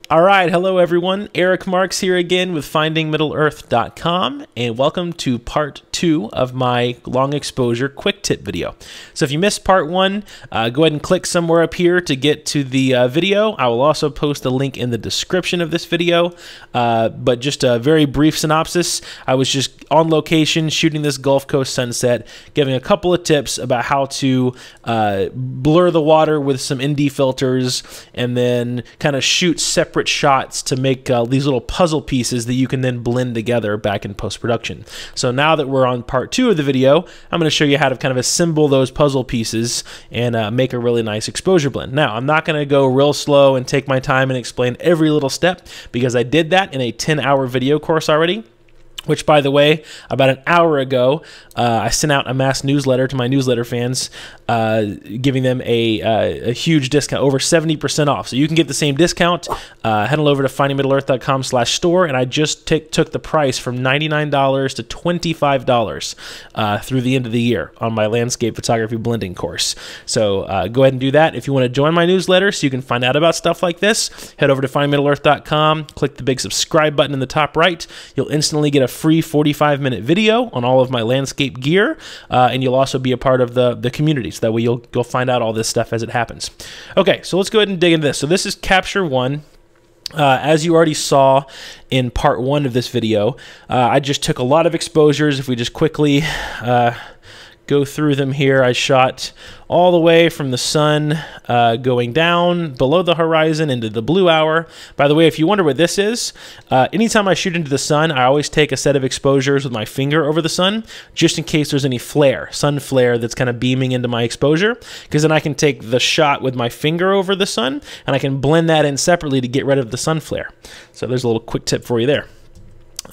All right, hello everyone. Eric Marks here again with FindingMiddle-earth.com, and welcome to part 2 of my long exposure quick tip video. So if you missed part 1, go ahead and click somewhere up here to get to the video. I will also post a link in the description of this video, but just a very brief synopsis. I was just on location shooting this Gulf Coast sunset, giving a couple of tips about how to blur the water with some ND filters, and then kind of shoot separate shots to make these little puzzle pieces that you can then blend together back in post-production. So now that we're on part 2 of the video, I'm going to show you how to kind of assemble those puzzle pieces and make a really nice exposure blend. Now, I'm not going to go real slow and take my time and explain every little step, because I did that in a 10-hour video course already. Which, by the way, about an hour ago, I sent out a mass newsletter to my newsletter fans, giving them a huge discount, over 70% off. So you can get the same discount. Head on over to findingmiddleearth.com/store, and I just took the price from $99 to $25 through the end of the year on my landscape photography blending course. So go ahead and do that. If you want to join my newsletter so you can find out about stuff like this, head over to findingmiddleearth.com, click the big subscribe button in the top right. You'll instantly get a free 45-minute video on all of my landscape gear, and you'll also be a part of the community, so that way you'll find out all this stuff as it happens. Okay, so let's go ahead and dig into this. So this is capture 1. As you already saw in part 1 of this video, I just took a lot of exposures. If we just quickly go through them here, I shot all the way from the sun going down below the horizon into the blue hour. By the way, if you wonder what this is, anytime I shoot into the sun, I always take a set of exposures with my finger over the sun, just in case there's any flare, sun flare that's kind of beaming into my exposure, because then I can take the shot with my finger over the sun and I can blend that in separately to get rid of the sun flare. So there's a little quick tip for you there.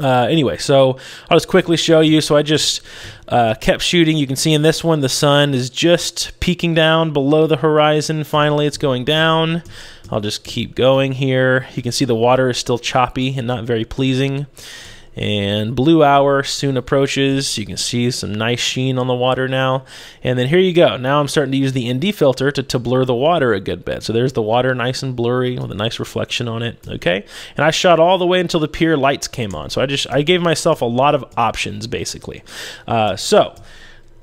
Anyway, so I'll just quickly show you. So I just kept shooting. You can see in this one, the sun is just peeking down below the horizon. Finally, it's going down. I'll just keep going here. You can see the water is still choppy and not very pleasing. And blue hour soon approaches. You can see some nice sheen on the water now. And then here you go. Now I'm starting to use the ND filter to blur the water a good bit. So there's the water nice and blurry with a nice reflection on it. Okay. And I shot all the way until the pier lights came on. So I gave myself a lot of options, basically. So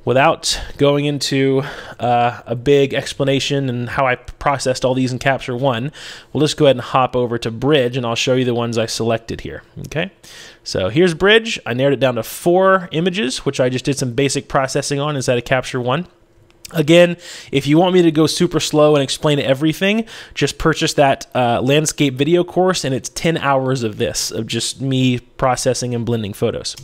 without going into a big explanation and how I processed all these in Capture 1, we'll just go ahead and hop over to Bridge, and I'll show you the ones I selected here. Okay, so here's Bridge. I narrowed it down to 4 images, which I just did some basic processing on instead of Capture 1. Again, if you want me to go super slow and explain everything, just purchase that landscape video course, and it's 10 hours of this, of just me processing and blending photos.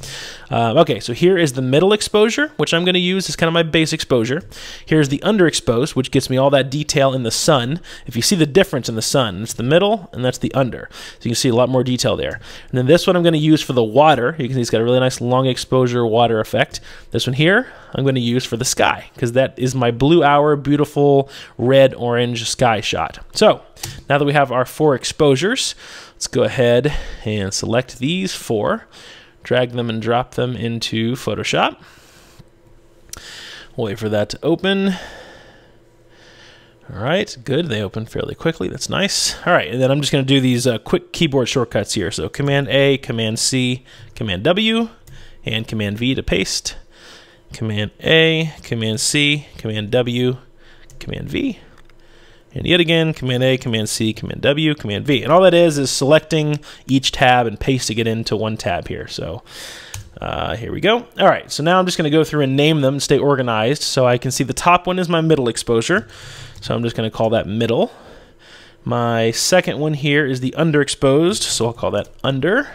Okay, so here is the middle exposure, which I'm going to use as kind of my base exposure. Here's the underexposed, which gets me all that detail in the sun. If you see the difference in the sun, it's the middle and that's the under. So you can see a lot more detail there. And then this one I'm going to use for the water. You can see it's got a really nice long exposure water effect. This one here I'm going to use for the sky, because that is my blue hour, beautiful red-orange sky shot. So now that we have our 4 exposures, let's go ahead and select these 4, drag them and drop them into Photoshop. We'll wait for that to open. All right, good. They open fairly quickly. That's nice. All right, and then I'm just going to do these quick keyboard shortcuts here. So Command A, Command C, Command W, and Command V to paste. Command A, Command C, Command W, Command V. And yet again, Command A, Command C, Command W, Command V. And all that is selecting each tab and pasting it into one tab here. So here we go. All right, so now I'm just going to go through and name them, stay organized. So I can see the top one is my middle exposure. So I'm just going to call that middle. My second one here is the underexposed, so I'll call that under.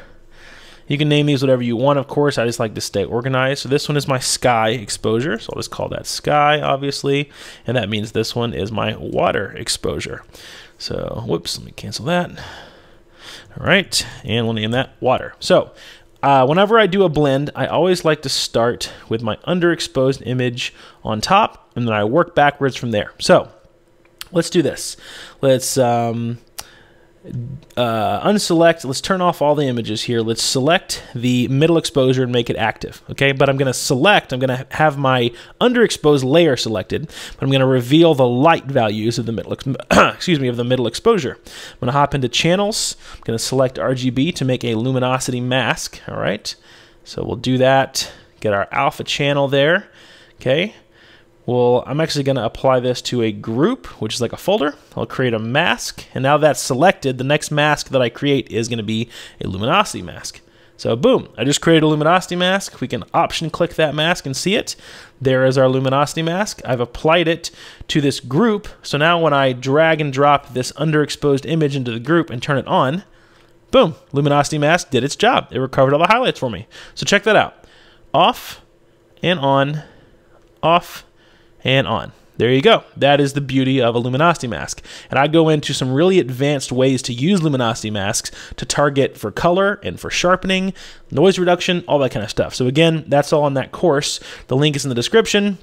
You can name these whatever you want, of course. I just like to stay organized. So this one is my sky exposure, so I'll just call that sky, obviously. And that means this one is my water exposure. So, whoops, let me cancel that. All right, and we'll name that water. So, whenever I do a blend, I always like to start with my underexposed image on top, and then I work backwards from there. So, let's do this. Let's unselect, let's turn off all the images here. Let's select the middle exposure and make it active, okay? But I'm going to have my underexposed layer selected, but I'm going to reveal the light values of the middle, of the middle exposure. I'm going to hop into channels. I'm going to select RGB to make a luminosity mask, all right? So we'll do that, get our alpha channel there, okay? Well, I'm actually going to apply this to a group, which is like a folder. I'll create a mask, and now that's selected, the next mask that I create is going to be a luminosity mask. So boom, I just created a luminosity mask. We can option click that mask and see it. There is our luminosity mask. I've applied it to this group, so now when I drag and drop this underexposed image into the group and turn it on, boom, luminosity mask did its job. It recovered all the highlights for me. So check that out. Off and on, off and on. There you go. That is the beauty of a luminosity mask. And I go into some really advanced ways to use luminosity masks to target for color and for sharpening, noise reduction, all that kind of stuff. So again, that's all on that course. The link is in the description,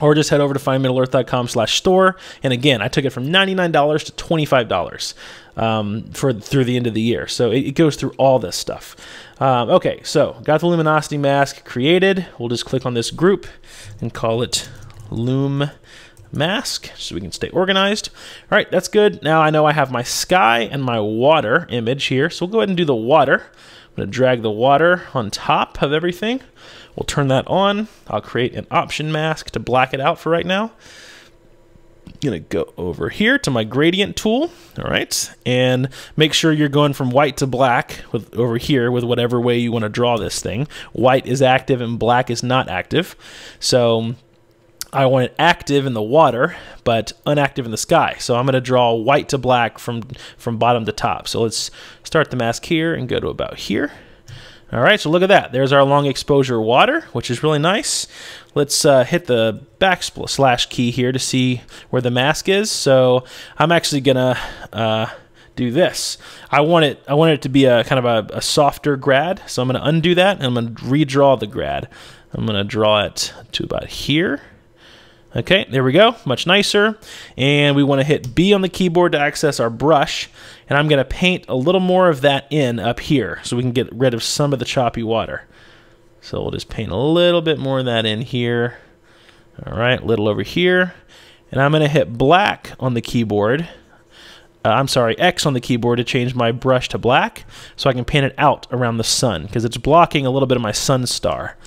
or just head over to findmiddleearth.com/store. And again, I took it from $99 to $25 through the end of the year. So it goes through all this stuff. Okay, so got the luminosity mask created. We'll just click on this group and call it Loom Mask so we can stay organized. All right, that's good. Now I know I have my sky and my water image here, so we'll go ahead and do the water. I'm going to drag the water on top of everything. We'll turn that on. I'll create an option mask to black it out for right now. I'm going to go over here to my gradient tool, all right, and make sure you're going from white to black over here with whatever way you want to draw this thing. White is active and black is not active. So I want it active in the water, but inactive in the sky. So I'm going to draw white to black from bottom to top. So let's start the mask here and go to about here. All right, so look at that. There's our long exposure water, which is really nice. Let's hit the backslash key here to see where the mask is. So I'm actually going to do this. I want it to be a kind of a softer grad. So I'm going to undo that, and I'm going to redraw the grad. I'm going to draw it to about here. Okay, there we go, much nicer. And we want to hit B on the keyboard to access our brush. And I'm going to paint a little more of that in up here so we can get rid of some of the choppy water. So we'll just paint a little bit more of that in here. All right, a little over here. And I'm going to hit black on the keyboard. X on the keyboard to change my brush to black so I can paint it out around the sun because it's blocking a little bit of my sun star.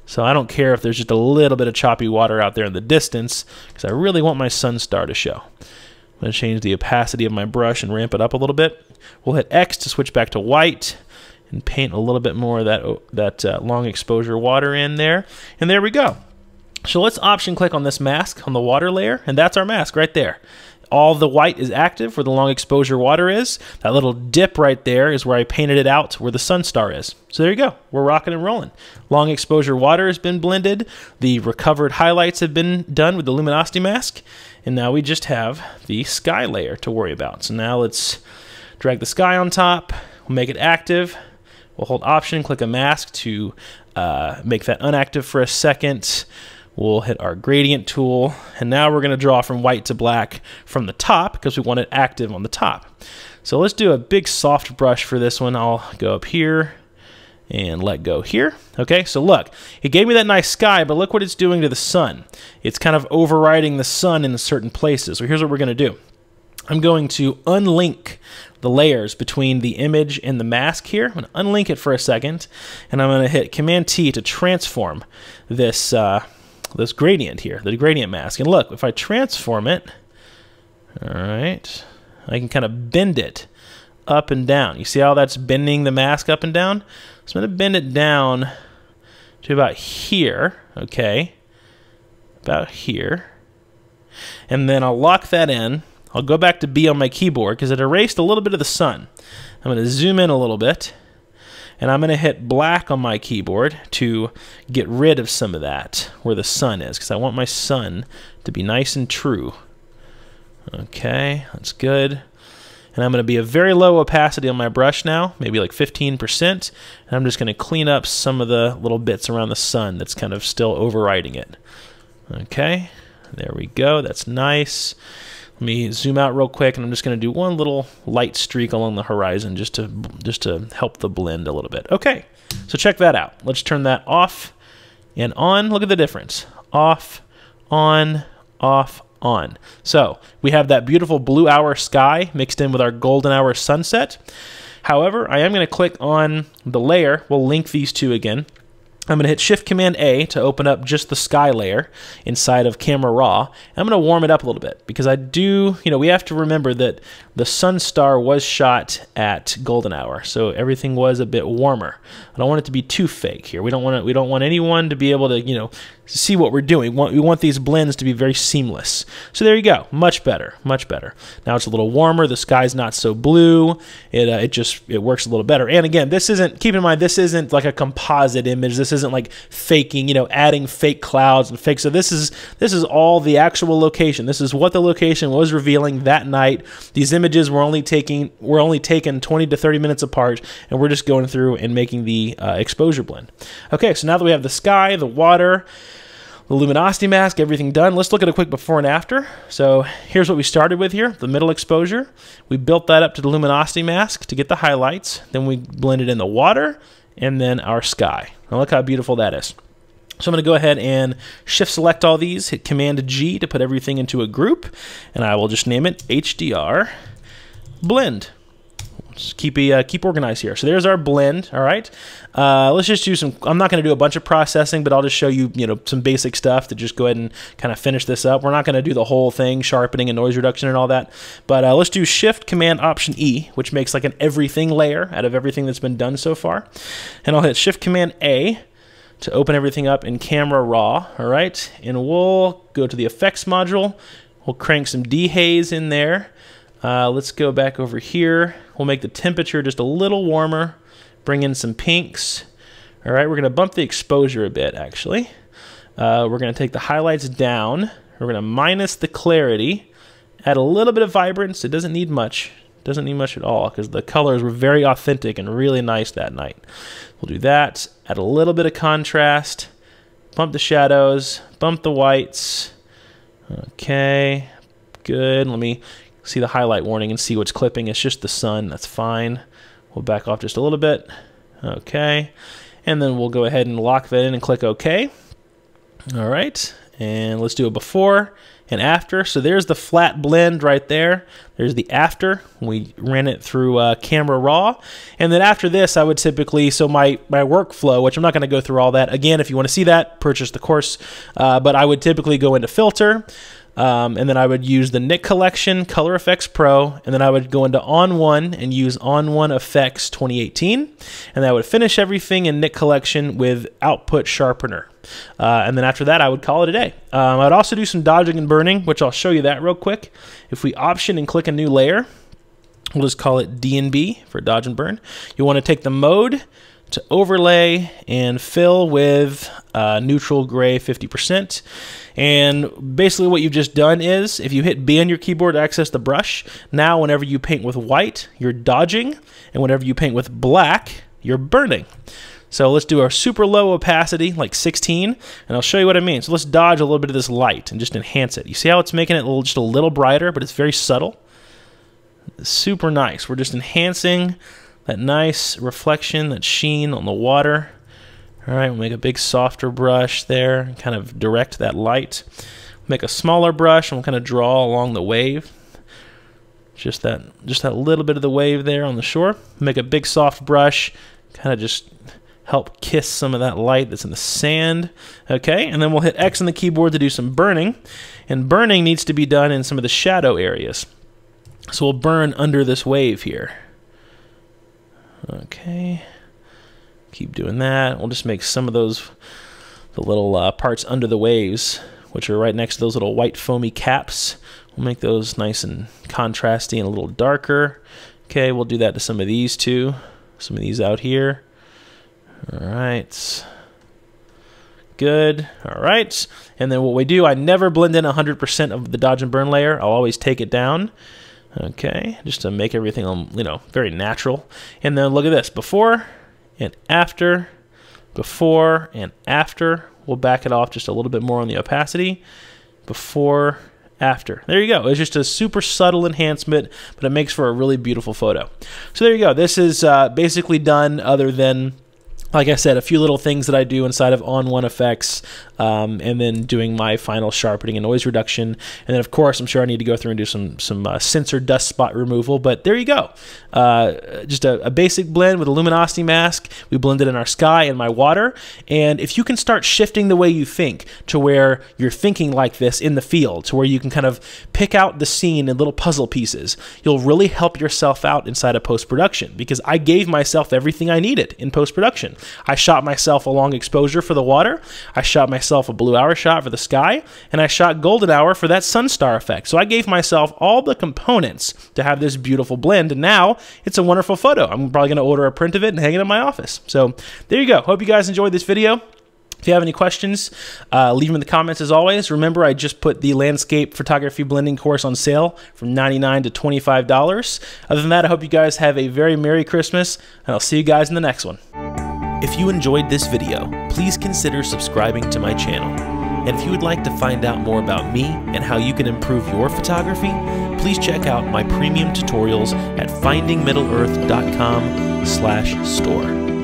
So I don't care if there's just a little bit of choppy water out there in the distance because I really want my sun star to show. I'm going to change the opacity of my brush and ramp it up a little bit. We'll hit X to switch back to white and paint a little bit more of that long exposure water in there. And there we go. So let's option click on this mask on the water layer, and that's our mask right there. All the white is active where the long exposure water is. That little dip right there is where I painted it out where the sun star is. So there you go. We're rocking and rolling. Long exposure water has been blended. The recovered highlights have been done with the luminosity mask. And now we just have the sky layer to worry about. So now let's drag the sky on top. We'll make it active. We'll hold option, click a mask to make that unactive for a second. We'll hit our gradient tool, and now we're going to draw from white to black from the top because we want it active on the top. So let's do a big soft brush for this one. I'll go up here and let go here. Okay, so look, it gave me that nice sky, but look what it's doing to the sun. It's kind of overriding the sun in certain places. So here's what we're going to do. I'm going to unlink the layers between the image and the mask here. I'm going to unlink it for a second, and I'm going to hit Command-T to transform this this gradient here, the gradient mask. And look, if I transform it, all right, I can kind of bend it up and down. You see how that's bending the mask up and down? So I'm going to bend it down to about here, okay, about here. And then I'll lock that in. I'll go back to B on my keyboard because it erased a little bit of the sun. I'm going to zoom in a little bit. And I'm going to hit black on my keyboard to get rid of some of that where the sun is because I want my sun to be nice and true. Okay, that's good. And I'm going to be a very low opacity on my brush now, maybe like 15%. And I'm just going to clean up some of the little bits around the sun that's kind of still overriding it. Okay, there we go. That's nice. Let me zoom out real quick, and I'm just going to do one little light streak along the horizon just to help the blend a little bit. Okay, so check that out. Let's turn that off and on. Look at the difference. Off, on, off, on. So we have that beautiful blue hour sky mixed in with our golden hour sunset. However, I am going to click on the layer. We'll link these two again. I'm going to hit Shift-Command-A to open up just the sky layer inside of Camera Raw. I'm going to warm it up a little bit because I do, we have to remember that the sun star was shot at golden hour, so everything was a bit warmer. I don't want it to be too fake here. We don't want anyone to be able to, see what we're doing. We want these blends to be very seamless. So there you go. Much better, much better. Now it's a little warmer. The sky's not so blue. It works a little better. And again, keep in mind, this isn't like a composite image. This isn't like faking, adding fake clouds and fake. So this is all the actual location. This is what the location was revealing that night. These images were only taken 20 to 30 minutes apart, and we're just going through and making the exposure blend. Okay, so now that we have the sky, the water, the luminosity mask, everything done, let's look at a quick before and after. So here's what we started with here, the middle exposure. We built that up to the luminosity mask to get the highlights. Then we blended in the water and then our sky. Now look how beautiful that is. So I'm going to go ahead and shift select all these, hit Command G to put everything into a group, and I will just name it HDR Blend. Just keep organized here. So there's our blend. All right. Let's just do some. I'm not going to do a bunch of processing, but I'll just show you, some basic stuff to just go ahead and kind of finish this up. We're not going to do the whole thing, sharpening and noise reduction and all that. But let's do Shift Command Option E, which makes like an everything layer out of everything that's been done so far. And I'll hit Shift Command A to open everything up in Camera Raw. All right. And we'll go to the effects module. We'll crank some dehaze in there. Let's go back over here. We'll make the temperature just a little warmer. Bring in some pinks. All right, we're going to bump the exposure a bit, actually. We're going to take the highlights down. We're going to minus the clarity. Add a little bit of vibrance. It doesn't need much. It doesn't need much at all because the colors were very authentic and really nice that night. We'll do that. Add a little bit of contrast. Bump the shadows. Bump the whites. Okay, good. Let me see the highlight warning and see what's clipping. It's just the sun. That's fine. We'll back off just a little bit. Okay. And then we'll go ahead and lock that in and click OK. All right. And let's do a before and after. So there's the flat blend right there. There's the after. We ran it through Camera Raw. And then after this, I would typically, so my workflow, which I'm not going to go through all that. Again, if you want to see that, purchase the course. But I would typically go into Filter. And then I would use the Nik Collection Color Effects Pro, and then I would go into On 1 and use On 1 Effects 2018, and I would finish everything in Nik Collection with Output Sharpener. And then after that, I would call it a day. I would also do some dodging and burning, which I'll show you that real quick. If we Option and click a new layer, we'll just call it D&B for dodge and burn. You want to take the mode to overlay and fill with neutral gray 50%. And basically what you've just done is, if you hit B on your keyboard to access the brush, now whenever you paint with white, you're dodging, and whenever you paint with black, you're burning. So let's do our super low opacity, like 16, and I'll show you what I mean. So let's dodge a little bit of this light and just enhance it. You see how it's making it just a little brighter, but it's very subtle? It's super nice. We're just enhancing that nice reflection, that sheen on the water. All right, we'll make a big softer brush there and kind of direct that light. Make a smaller brush and we'll kind of draw along the wave. Just that little bit of the wave there on the shore. Make a big soft brush, kind of just help kiss some of that light that's in the sand. Okay, and then we'll hit X on the keyboard to do some burning. And burning needs to be done in some of the shadow areas. So we'll burn under this wave here. Okay, keep doing that. We'll just make some of the little parts under the waves, which are right next to those little white foamy caps. We'll make those nice and contrasty and a little darker. Okay, we'll do that to some of these too. Some of these out here. All right. Good. All right. And then what we do, I never blend in 100% of the dodge and burn layer. I'll always take it down. Okay, just to make everything, very natural. And then look at this, before and after, before and after. We'll back it off just a little bit more on the opacity. Before after. There you go. It's just a super subtle enhancement, but it makes for a really beautiful photo. So there you go. This is basically done, other than, like I said, a few little things that I do inside of On1 effects, and then doing my final sharpening and noise reduction. And then, of course, I'm sure I need to go through and do some sensor dust spot removal. But there you go. Just a basic blend with a luminosity mask. We blended in our sky and my water. And if you can start shifting the way you think to where you're thinking like this in the field, to where you can kind of pick out the scene in little puzzle pieces, you'll really help yourself out inside of post-production, because I gave myself everything I needed in post-production. I shot myself a long exposure for the water, I shot myself a blue hour shot for the sky, and I shot golden hour for that sun star effect. So I gave myself all the components to have this beautiful blend, and now it's a wonderful photo. I'm probably going to order a print of it and hang it in my office. So there you go. Hope you guys enjoyed this video. If you have any questions, leave them in the comments as always. Remember, I just put the landscape photography blending course on sale from $99 to $25. Other than that, I hope you guys have a very Merry Christmas, and I'll see you guys in the next one. If you enjoyed this video, please consider subscribing to my channel. And if you would like to find out more about me and how you can improve your photography, please check out my premium tutorials at findingmiddleearth.com/store.